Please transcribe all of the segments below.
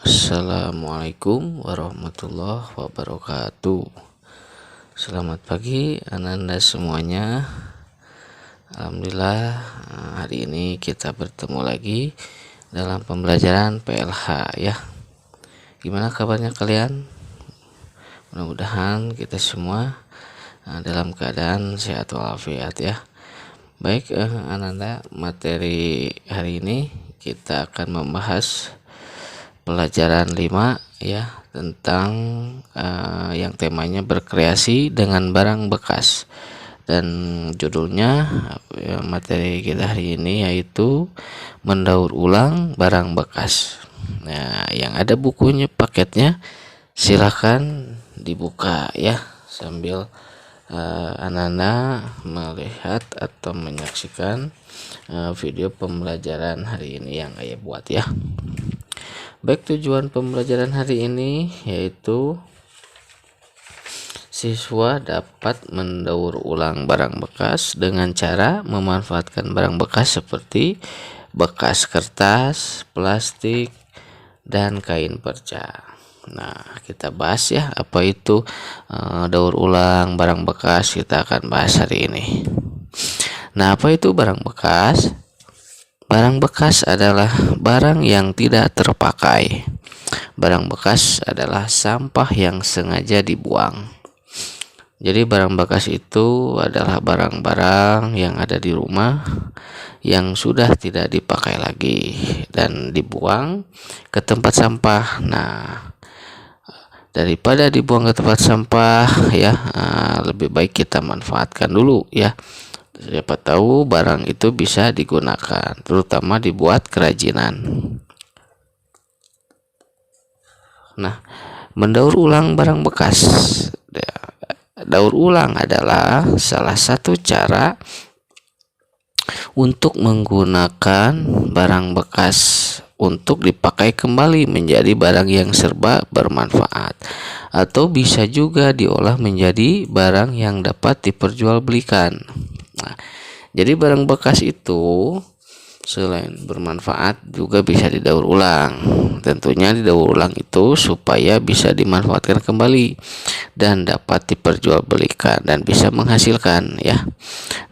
Assalamualaikum warahmatullahi wabarakatuh. Selamat pagi Ananda semuanya. Alhamdulillah, hari ini kita bertemu lagi dalam pembelajaran PLH ya. Gimana kabarnya kalian? Mudah-mudahan kita semua dalam keadaan sehat walafiat ya. Baik Ananda, materi hari ini kita akan membahas pelajaran 5 ya, tentang yang temanya berkreasi dengan barang bekas, dan judulnya materi kita hari ini yaitu mendaur ulang barang bekas. Nah, yang ada bukunya, paketnya, silahkan dibuka ya, sambil Ananda melihat atau menyaksikan video pembelajaran hari ini yang ayah buat ya. Baik, tujuan pembelajaran hari ini yaitu siswa dapat mendaur ulang barang bekas dengan cara memanfaatkan barang bekas seperti bekas kertas, plastik, dan kain perca. Nah, kita bahas ya apa itu daur ulang barang bekas. Kita akan bahas hari ini. Nah, apa itu barang bekas? Barang bekas adalah barang yang tidak terpakai. Barang bekas adalah sampah yang sengaja dibuang. Jadi barang bekas itu adalah barang-barang yang ada di rumah yang sudah tidak dipakai lagi dan dibuang ke tempat sampah. Nah, daripada dibuang ke tempat sampah ya, lebih baik kita manfaatkan dulu ya. Siapa tahu barang itu bisa digunakan, terutama dibuat kerajinan. Nah, mendaur ulang barang bekas. Daur ulang adalah salah satu cara untuk menggunakan barang bekas untuk dipakai kembali menjadi barang yang serba bermanfaat, atau bisa juga diolah menjadi barang yang dapat diperjualbelikan. Nah, jadi barang bekas itu selain bermanfaat juga bisa didaur ulang. Tentunya didaur ulang itu supaya bisa dimanfaatkan kembali dan dapat diperjualbelikan dan bisa menghasilkan ya.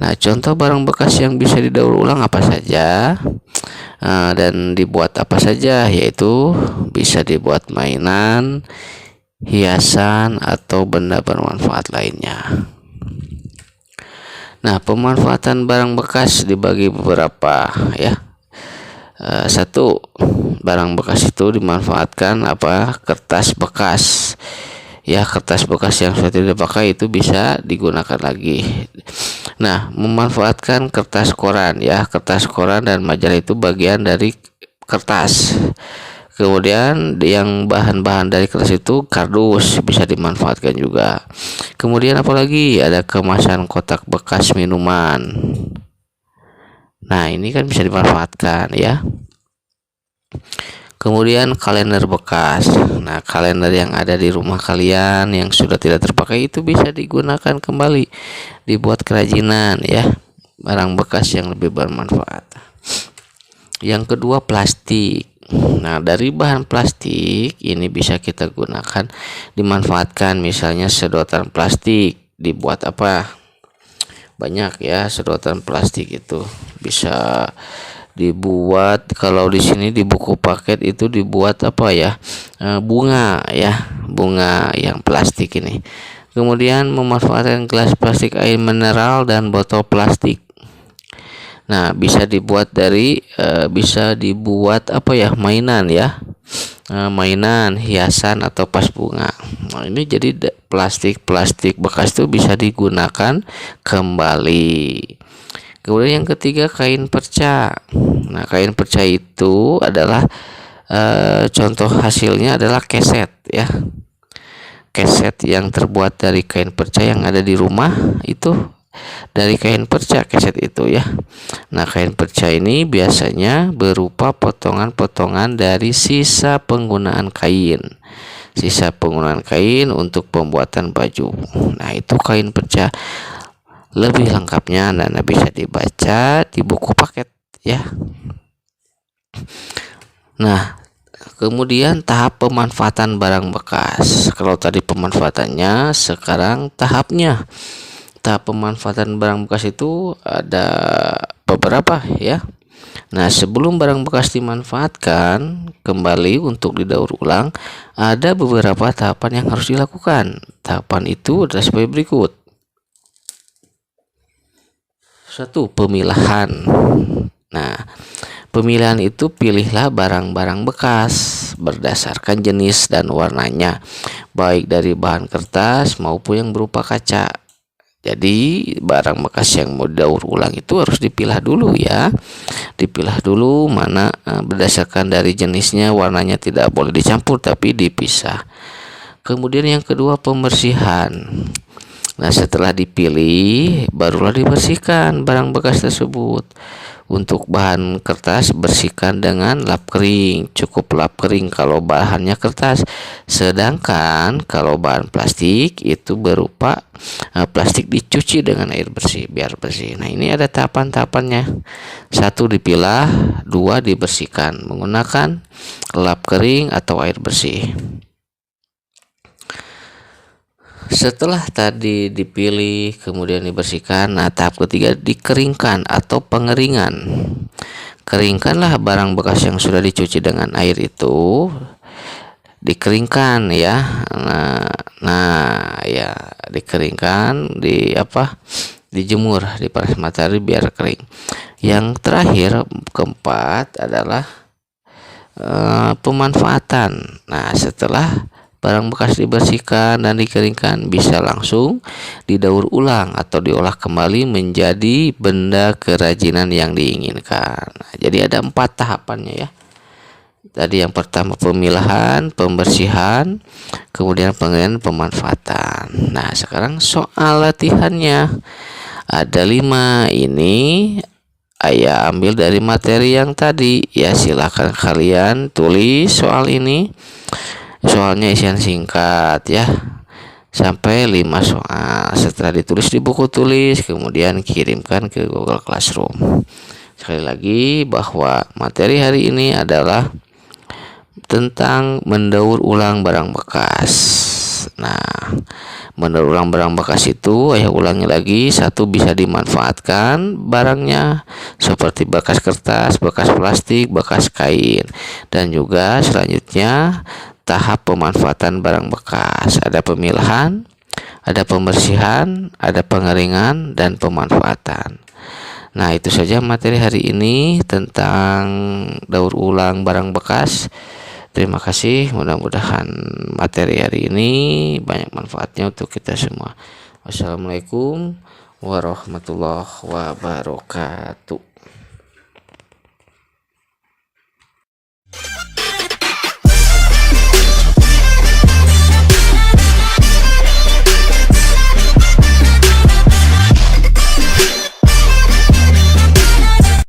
Nah, contoh barang bekas yang bisa didaur ulang apa saja dan dibuat apa saja, yaitu bisa dibuat mainan, hiasan, atau benda bermanfaat lainnya. Nah, pemanfaatan barang bekas dibagi beberapa ya. Satu, barang bekas itu dimanfaatkan kertas bekas ya. Kertas bekas yang sudah tidak dipakai itu bisa digunakan lagi. Nah, memanfaatkan kertas koran ya. Kertas koran dan majalah itu bagian dari kertas. Kemudian yang bahan-bahan dari kertas itu kardus, bisa dimanfaatkan juga. Kemudian apalagi ada kemasan kotak bekas minuman. Nah, ini kan bisa dimanfaatkan ya. Kemudian kalender bekas. Nah, kalender yang ada di rumah kalian yang sudah tidak terpakai itu bisa digunakan kembali, dibuat kerajinan ya, barang bekas yang lebih bermanfaat. Yang kedua, plastik. Nah, dari bahan plastik ini bisa kita gunakan, dimanfaatkan. Misalnya sedotan plastik dibuat apa? Banyak ya, sedotan plastik itu bisa dibuat, kalau di sini di buku paket itu dibuat apa ya? Bunga ya, bunga yang plastik ini. Kemudian memanfaatkan gelas plastik, air mineral, dan botol plastik. Nah, bisa dibuat apa ya, mainan ya, mainan, hiasan, atau pas bunga. Nah, ini jadi plastik bekas itu bisa digunakan kembali. Kemudian yang ketiga, kain perca. Nah, kain perca itu adalah contoh hasilnya adalah keset ya. Keset yang terbuat dari kain perca yang ada di rumah itu dari kain perca, keset itu ya. Nah, kain perca ini biasanya berupa potongan-potongan dari sisa penggunaan kain untuk pembuatan baju. Nah, itu kain perca. Lebih lengkapnya Anda bisa dibaca di buku paket ya. Nah, Kemudian tahap pemanfaatan barang bekas. Kalau tadi pemanfaatannya, sekarang tahapnya. Tahap pemanfaatan barang bekas itu ada beberapa ya. Nah, sebelum barang bekas dimanfaatkan kembali untuk didaur ulang, ada beberapa tahapan yang harus dilakukan. Tahapan itu adalah sebagai berikut. 1. Pemilahan. Nah, pemilihan itu pilihlah barang-barang bekas berdasarkan jenis dan warnanya, baik dari bahan kertas maupun yang berupa kaca. Jadi barang bekas yang mau daur ulang itu harus dipilah dulu ya. Dipilah dulu mana berdasarkan dari jenisnya, warnanya tidak boleh dicampur tapi dipisah. Kemudian yang kedua, pembersihan. Nah, setelah dipilih barulah dibersihkan barang bekas tersebut. Untuk bahan kertas, bersihkan dengan lap kering. Cukup lap kering kalau bahannya kertas. Sedangkan kalau bahan plastik itu berupa plastik dicuci dengan air bersih biar bersih. Nah, ini ada tahapan-tahapannya. 1 dipilah, 2 dibersihkan menggunakan lap kering atau air bersih. Setelah tadi dipilih kemudian dibersihkan, nah tahap ketiga dikeringkan atau pengeringan. Keringkanlah barang bekas yang sudah dicuci dengan air itu, dikeringkan ya. Nah ya, dikeringkan, dijemur di panas matahari biar kering. Yang terakhir, keempat adalah pemanfaatan. Nah, setelah barang bekas dibersihkan dan dikeringkan, bisa langsung didaur ulang atau diolah kembali menjadi benda kerajinan yang diinginkan. Nah, jadi ada 4 tahapannya ya. Tadi yang pertama pemilahan, pembersihan, kemudian pengeringan, pemanfaatan. Nah, sekarang soal latihannya ada 5 ini. Ayah ambil dari materi yang tadi ya, silahkan kalian tulis soal ini. Soalnya isian singkat ya, sampai 5 soal. Setelah ditulis di buku tulis, kemudian kirimkan ke Google Classroom. Sekali lagi bahwa materi hari ini adalah tentang mendaur ulang barang bekas. Nah, mendaur ulang barang bekas itu, ayah ulangi lagi, 1 bisa dimanfaatkan barangnya seperti bekas kertas, bekas plastik, bekas kain. Dan juga selanjutnya tahap pemanfaatan barang bekas, ada pemilahan, ada pembersihan, ada pengeringan, dan pemanfaatan. Nah, itu saja materi hari ini tentang daur ulang barang bekas. Terima kasih, mudah-mudahan materi hari ini banyak manfaatnya untuk kita semua. Wassalamualaikum warahmatullahi wabarakatuh.